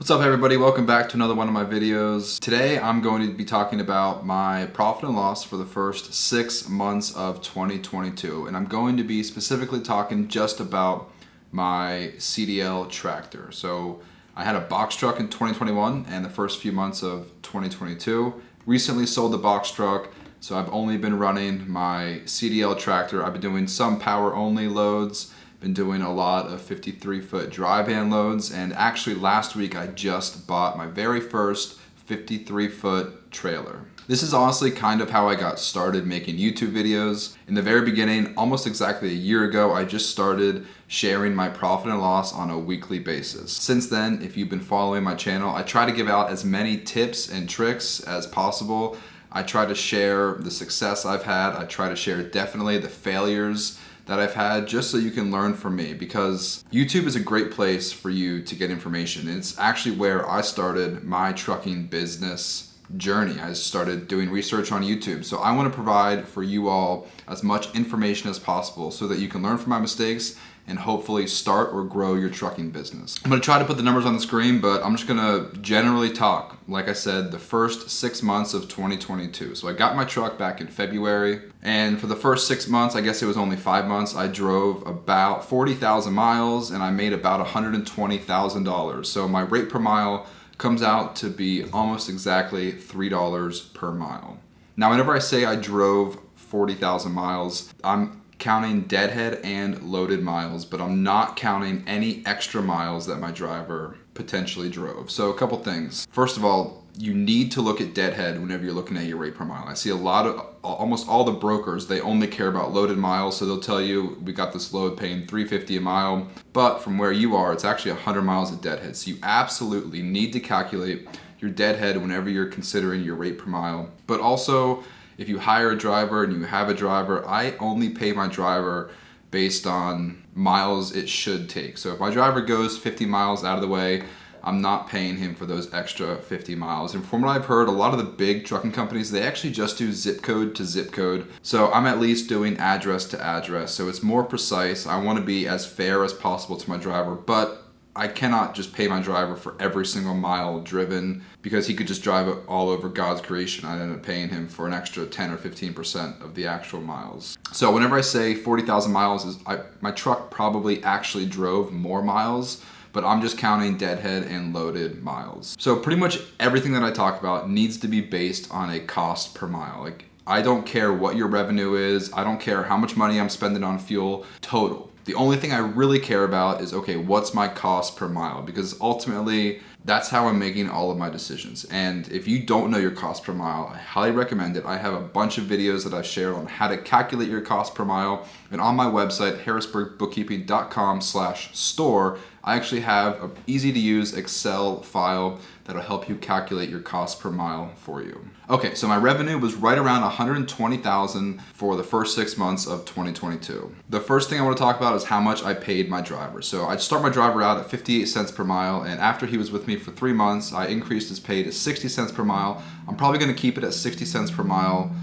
What's up everybody, welcome back to another one of my videos. Today I'm going to be talking about my profit and loss for the first 6 months of 2022, and I'm going to be specifically talking just about my CDL tractor. So I had a box truck in 2021 and the first few months of 2022. Recently sold the box truck, so I've only been running my CDL tractor. I've been doing some power only loads, been doing a lot of 53-foot dry van loads, and actually last week I just bought my very first 53-foot trailer. This is honestly kind of how I got started making YouTube videos. In the very beginning, almost exactly a year ago, I just started sharing my profit and loss on a weekly basis. Since then, if you've been following my channel, I try to give out as many tips and tricks as possible. I try to share the success I've had. I try to share definitely the failures that I've had, just so you can learn from me, because YouTube is a great place for you to get information. It's actually where I started my trucking business journey. I started doing research on YouTube. So I want to provide for you all as much information as possible so that you can learn from my mistakes and hopefully start or grow your trucking business. I'm gonna try to put the numbers on the screen, but I'm just gonna generally talk, like I said, the first 6 months of 2022. So I got my truck back in February, and for the first 6 months, I guess it was only 5 months, I drove about 40,000 miles and I made about $120,000. So my rate per mile comes out to be almost exactly $3 per mile. Now, whenever I say I drove 40,000 miles, I'm counting deadhead and loaded miles, but I'm not counting any extra miles that my driver potentially drove. So a couple things. First of all, you need to look at deadhead whenever you're looking at your rate per mile. I see almost all the brokers, they only care about loaded miles, so they'll tell you we got this load paying $3.50 a mile, but from where you are, it's actually 100 miles of deadhead. So you absolutely need to calculate your deadhead whenever you're considering your rate per mile. But also, if you hire a driver and you have a driver, I only pay my driver based on miles it should take. So if my driver goes 50 miles out of the way, I'm not paying him for those extra 50 miles. And from what I've heard, a lot of the big trucking companies, they actually just do zip code to zip code. So I'm at least doing address to address. So it's more precise. I want to be as fair as possible to my driver, but I cannot just pay my driver for every single mile driven, because he could just drive it all over God's creation. I end up paying him for an extra 10 or 15% of the actual miles. So whenever I say 40,000 miles, my truck probably actually drove more miles, but I'm just counting deadhead and loaded miles. So pretty much everything that I talk about needs to be based on a cost per mile. Like, I don't care what your revenue is. I don't care how much money I'm spending on fuel total. The only thing I really care about is, okay, what's my cost per mile? Because ultimately, that's how I'm making all of my decisions. And if you don't know your cost per mile, I highly recommend it. I have a bunch of videos that I've shared on how to calculate your cost per mile. And on my website, harrisburgbookkeeping.com/store, I actually have an easy to use Excel file that'll help you calculate your cost per mile for you. Okay, so my revenue was right around $120,000 for the first 6 months of 2022. The first thing I want to talk about is how much I paid my driver. So I'd start my driver out at 58 cents per mile, and after he was with me for 3 months, I increased his pay to 60 cents per mile. I'm probably going to keep it at 60 cents per mile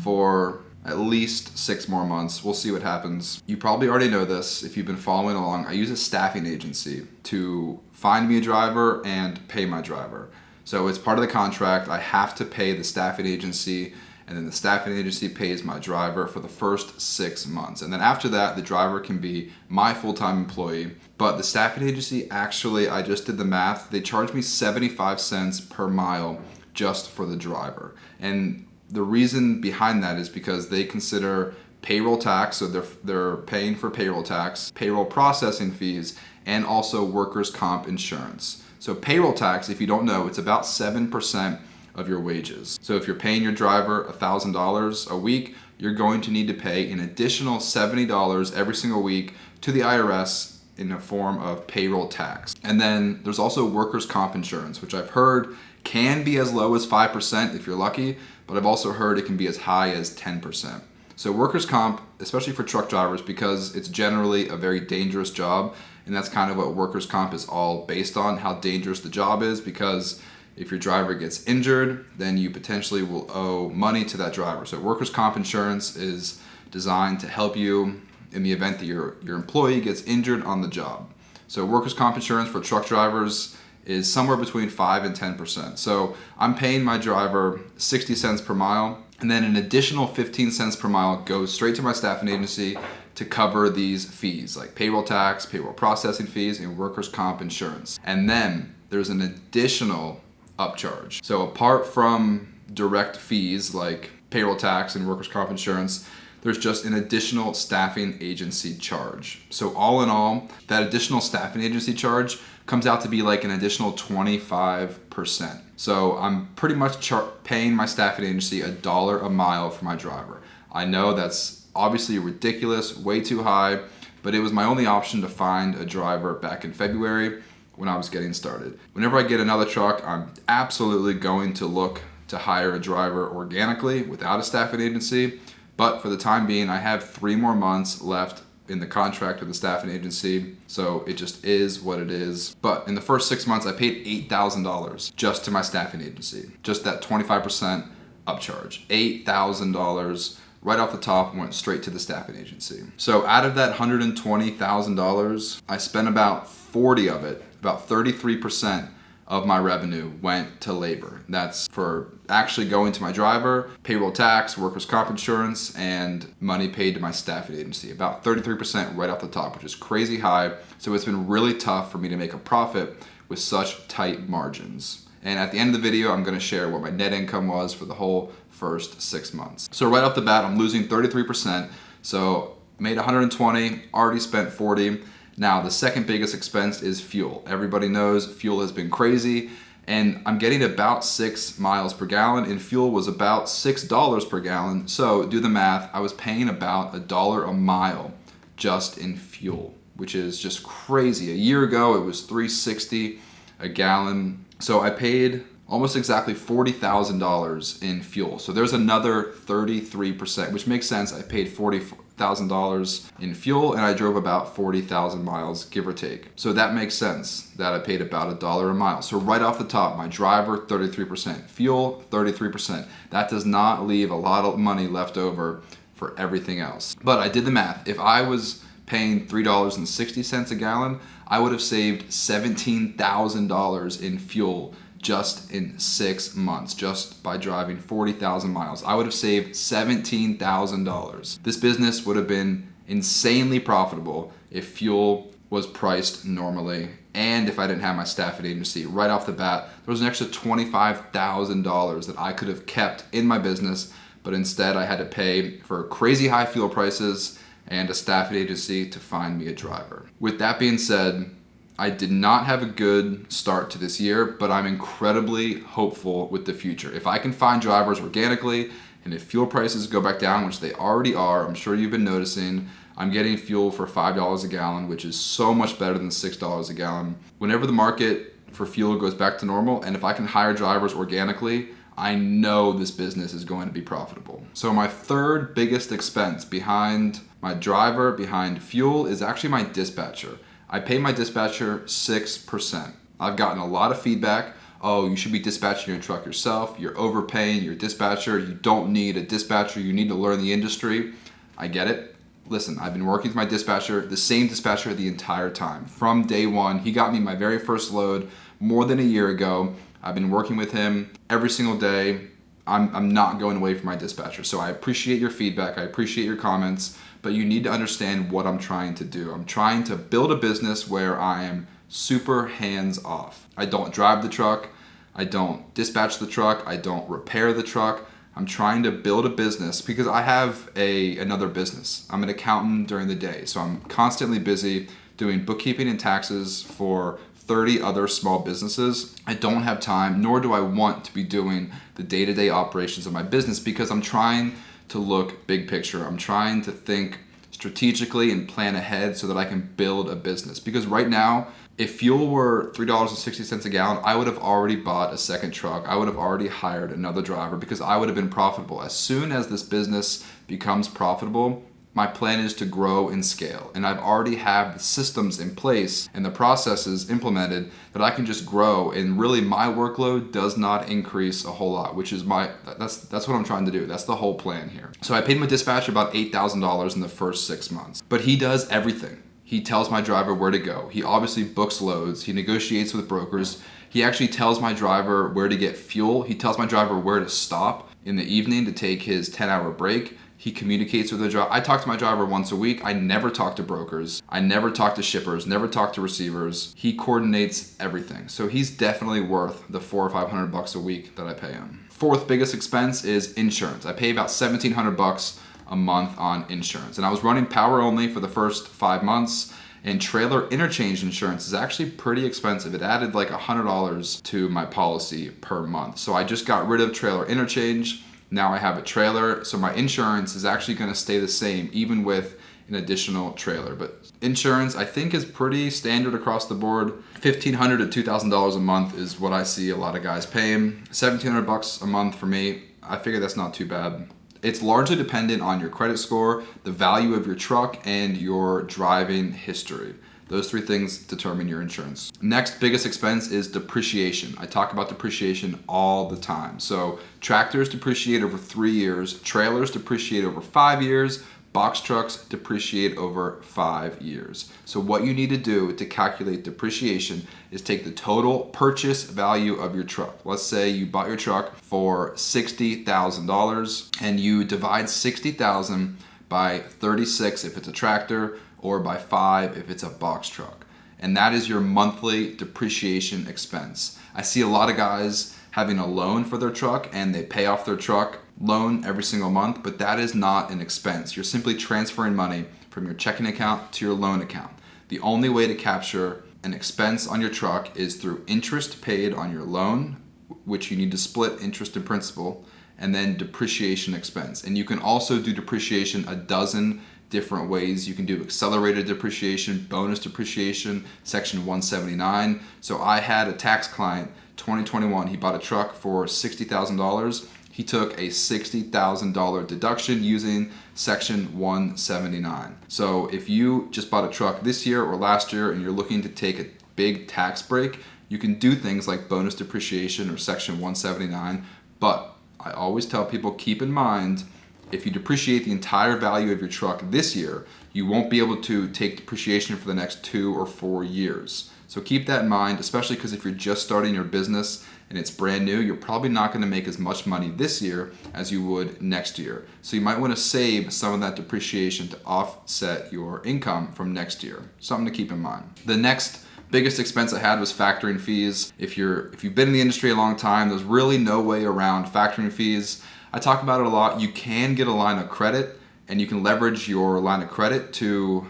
for at least 6 more months. We'll see what happens. You probably already know this if you've been following along. I use a staffing agency to find me a driver and pay my driver. So it's part of the contract. I have to pay the staffing agency, and then the staffing agency pays my driver for the first 6 months. And then after that, the driver can be my full-time employee. But the staffing agency, actually, I just did the math. They charge me 75 cents per mile just for the driver. And the reason behind that is because they consider payroll tax, so they're paying for payroll tax, payroll processing fees, and also workers' comp insurance. So payroll tax, if you don't know, it's about 7% of your wages. So if you're paying your driver $1,000 a week, you're going to need to pay an additional $70 every single week to the IRS in the form of payroll tax. And then there's also workers' comp insurance, which I've heard can be as low as 5% if you're lucky, but I've also heard it can be as high as 10%. So workers' comp, especially for truck drivers, because it's generally a very dangerous job, and that's kind of what workers' comp is all based on, how dangerous the job is, because if your driver gets injured, then you potentially will owe money to that driver. So workers' comp insurance is designed to help you in the event that your employee gets injured on the job. So workers' comp insurance for truck drivers is somewhere between 5 and 10%. So I'm paying my driver 60 cents per mile, and then an additional 15 cents per mile goes straight to my staffing agency to cover these fees like payroll tax, payroll processing fees, and workers' comp insurance. And then there's an additional upcharge. So apart from direct fees like payroll tax and workers' comp insurance, there's just an additional staffing agency charge. So all in all, that additional staffing agency charge comes out to be like an additional 25%. So I'm pretty much paying my staffing agency $1 a mile for my driver. I know that's obviously ridiculous, way too high, but it was my only option to find a driver back in February when I was getting started. Whenever I get another truck, I'm absolutely going to look to hire a driver organically without a staffing agency. But for the time being, I have 3 more months left in the contract with the staffing agency, so it just is what it is. But in the first 6 months, I paid $8,000 just to my staffing agency. Just that 25% upcharge. $8,000 right off the top went straight to the staffing agency. So out of that $120,000, I spent about 40 of it, about 33% of my revenue went to labor. That's for actually going to my driver, payroll tax, workers' comp insurance, and money paid to my staffing agency. About 33% right off the top, which is crazy high. So it's been really tough for me to make a profit with such tight margins. And at the end of the video, I'm gonna share what my net income was for the whole first 6 months. So right off the bat, I'm losing 33%. So made 120, already spent 40. Now, the second biggest expense is fuel. Everybody knows fuel has been crazy, and I'm getting about 6 miles per gallon, and fuel was about $6 per gallon. So do the math, I was paying about $1 a mile just in fuel, which is just crazy. A year ago, it was $3.60 a gallon. So I paid almost exactly $40,000 in fuel. So there's another 33%, which makes sense. I paid $40,000 in fuel and I drove about 40,000 miles, give or take. So that makes sense that I paid about $1 a mile. So right off the top, my driver, 33%, fuel, 33%. That does not leave a lot of money left over for everything else. But I did the math. If I was paying $3.60 a gallon, I would have saved $17,000 in fuel just in 6 months, just by driving 40,000 miles. I would have saved $17,000. This business would have been insanely profitable if fuel was priced normally and if I didn't have my staffing agency. Right off the bat, there was an extra $25,000 that I could have kept in my business, but instead I had to pay for crazy high fuel prices and a staffing agency to find me a driver. With that being said, I did not have a good start to this year, but I'm incredibly hopeful with the future. If I can find drivers organically, and if fuel prices go back down, which they already are, I'm sure you've been noticing, I'm getting fuel for $5 a gallon, which is so much better than $6 a gallon. Whenever the market for fuel goes back to normal, and if I can hire drivers organically, I know this business is going to be profitable. So my third biggest expense behind my driver, behind fuel, is actually my dispatcher. I pay my dispatcher 6%. I've gotten a lot of feedback. Oh, you should be dispatching your truck yourself. You're overpaying your dispatcher. You don't need a dispatcher. You need to learn the industry. I get it. Listen, I've been working with my dispatcher, the same dispatcher the entire time. From day one, he got me my very first load more than a year ago. I've been working with him every single day. I'm not going away from my dispatcher. So I appreciate your feedback. I appreciate your comments, but you need to understand what I'm trying to do. I'm trying to build a business where I am super hands off. I don't drive the truck. I don't dispatch the truck. I don't repair the truck. I'm trying to build a business because I have another business. I'm an accountant during the day. So I'm constantly busy doing bookkeeping and taxes for 30 other small businesses. I don't have time, nor do I want to be doing the day-to-day operations of my business because I'm trying to look big picture. I'm trying to think strategically and plan ahead so that I can build a business. Because right now, if fuel were $3.60 a gallon, I would have already bought a second truck. I would have already hired another driver because I would have been profitable. As soon as this business becomes profitable, my plan is to grow and scale. And I've already have the systems in place and the processes implemented that I can just grow. And really my workload does not increase a whole lot, which is that's what I'm trying to do. That's the whole plan here. So I paid my dispatcher about $8,000 in the first 6 months, but he does everything. He tells my driver where to go. He obviously books loads. He negotiates with brokers. He actually tells my driver where to get fuel. He tells my driver where to stop in the evening to take his 10-hour break. He communicates with the driver. I talk to my driver once a week. I never talk to brokers. I never talk to shippers, never talk to receivers. He coordinates everything. So he's definitely worth the $400 or $500 a week that I pay him. Fourth biggest expense is insurance. I pay about $1,700 a month on insurance. And I was running power only for the first 5 months. And trailer interchange insurance is actually pretty expensive. It added like $100 to my policy per month. So I just got rid of trailer interchange. Now I have a trailer. So my insurance is actually going to stay the same even with an additional trailer. But insurance I think is pretty standard across the board. $1,500 to $2,000 a month is what I see a lot of guys paying. $1,700 a month for me. I figure that's not too bad. It's largely dependent on your credit score, the value of your truck, and your driving history. Those three things determine your insurance. Next biggest expense is depreciation. I talk about depreciation all the time. So tractors depreciate over 3 years, trailers depreciate over 5 years, box trucks depreciate over 5 years. So what you need to do to calculate depreciation is take the total purchase value of your truck. Let's say you bought your truck for $60,000 and you divide $60,000 by 36 if it's a tractor or by 5 if it's a box truck. And that is your monthly depreciation expense. I see a lot of guys having a loan for their truck and they pay off their truck loan every single month, but that is not an expense. You're simply transferring money from your checking account to your loan account. The only way to capture an expense on your truck is through interest paid on your loan, which you need to split interest and principal, and then depreciation expense. And you can also do depreciation a dozen different ways. You can do accelerated depreciation, bonus depreciation, section 179. So I had a tax client, 2021, he bought a truck for $60,000. He took a $60,000 deduction using section 179. So if you just bought a truck this year or last year and you're looking to take a big tax break, you can do things like bonus depreciation or section 179. But I always tell people, keep in mind, if you depreciate the entire value of your truck this year, you won't be able to take depreciation for the next 2 or 4 years. So keep that in mind, especially because if you're just starting your business and it's brand new, you're probably not going to make as much money this year as you would next year. So you might want to save some of that depreciation to offset your income from next year. Something to keep in mind. The next biggest expense I had was factoring fees. If you've been in the industry a long time, there's really no way around factoring fees. I talk about it a lot. You can get a line of credit and you can leverage your line of credit to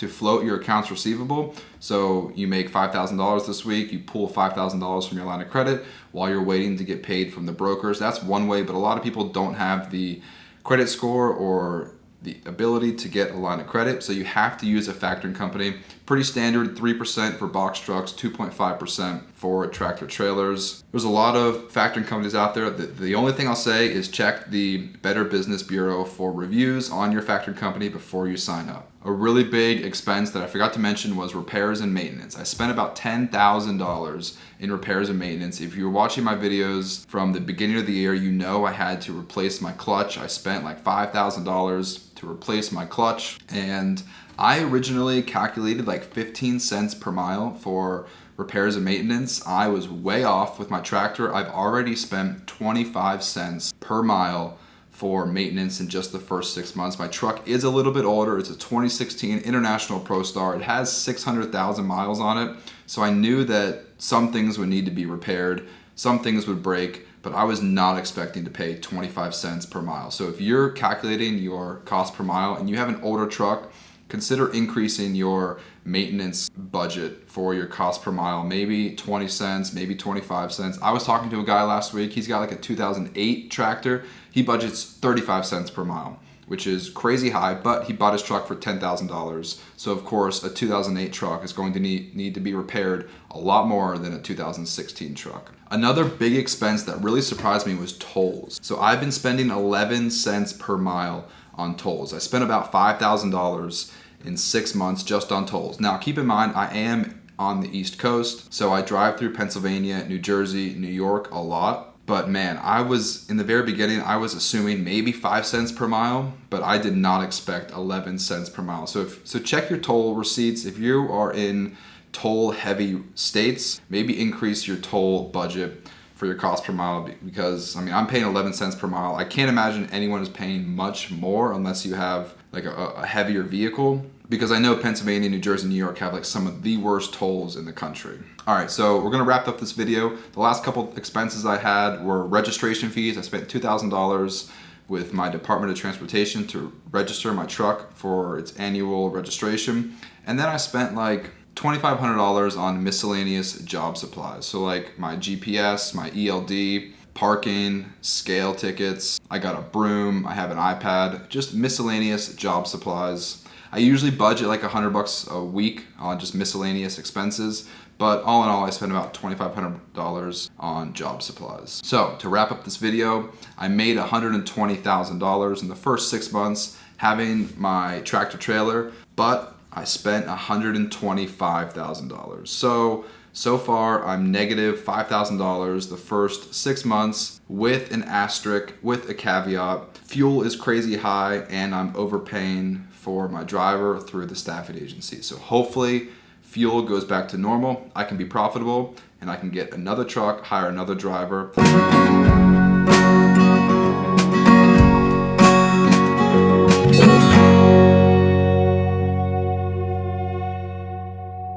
float your accounts receivable. So you make $5,000 this week, you pull $5,000 from your line of credit while you're waiting to get paid from the brokers. That's one way, but a lot of people don't have the credit score or the ability to get a line of credit, so you have to use a factoring company. Pretty standard, 3% for box trucks, 2.5% for tractor trailers. There's a lot of factoring companies out there. The only thing I'll say is check the Better Business Bureau for reviews on your factoring company before you sign up. A really big expense that I forgot to mention was repairs and maintenance. I spent about $10,000 in repairs and maintenance. If you were watching my videos from the beginning of the year, you know I had to replace my clutch. I spent like $5,000 to replace my clutch, and I originally calculated like 15 cents per mile for repairs and maintenance. I was way off with my tractor. I've already spent 25 cents per mile for maintenance in just the first 6 months. My truck is a little bit older. It's a 2016 International Pro Star. It has 600,000 miles on it. So I knew that some things would need to be repaired, some things would break, but I was not expecting to pay 25 cents per mile. So if you're calculating your cost per mile and you have an older truck, consider increasing your maintenance budget for your cost per mile, maybe 20 cents, maybe 25 cents. I was talking to a guy last week. He's got like a 2008 tractor. He budgets 35 cents per mile, which is crazy high, but he bought his truck for $10,000. So of course, a 2008 truck is going to need to be repaired a lot more than a 2016 truck. Another big expense that really surprised me was tolls. So I've been spending 11 cents per mile on tolls. I spent about $5,000 in 6 months just on tolls. Now keep in mind, I am on the East Coast, so I drive through Pennsylvania, New Jersey, New York a lot. But man, in the very beginning, I was assuming maybe 5 cents per mile, but I did not expect 11 cents per mile. So check your toll receipts. If you are in toll heavy states, maybe increase your toll budget for your cost per mile, because I mean, I'm paying 11 cents per mile. I can't imagine anyone is paying much more unless you have like a heavier vehicle, because I know Pennsylvania, New Jersey, New York have like some of the worst tolls in the country. All right, so we're gonna wrap up this video. The last couple expenses I had were registration fees. I spent $2,000 with my Department of Transportation to register my truck for its annual registration. And then I spent like $2,500 on miscellaneous job supplies. So like my GPS, my ELD, parking, scale tickets. I got a broom, I have an iPad, just miscellaneous job supplies. I usually budget like $100 a week on just miscellaneous expenses, but all in all, I spent about $2,500 on job supplies. So to wrap up this video, I made $120,000 in the first 6 months having my tractor trailer, but I spent $125,000. So far I'm negative $5,000 the first 6 months, with an asterisk, with a caveat. Fuel is crazy high and I'm overpaying for my driver through the staffing agency. So hopefully fuel goes back to normal, I can be profitable, and I can get another truck, hire another driver.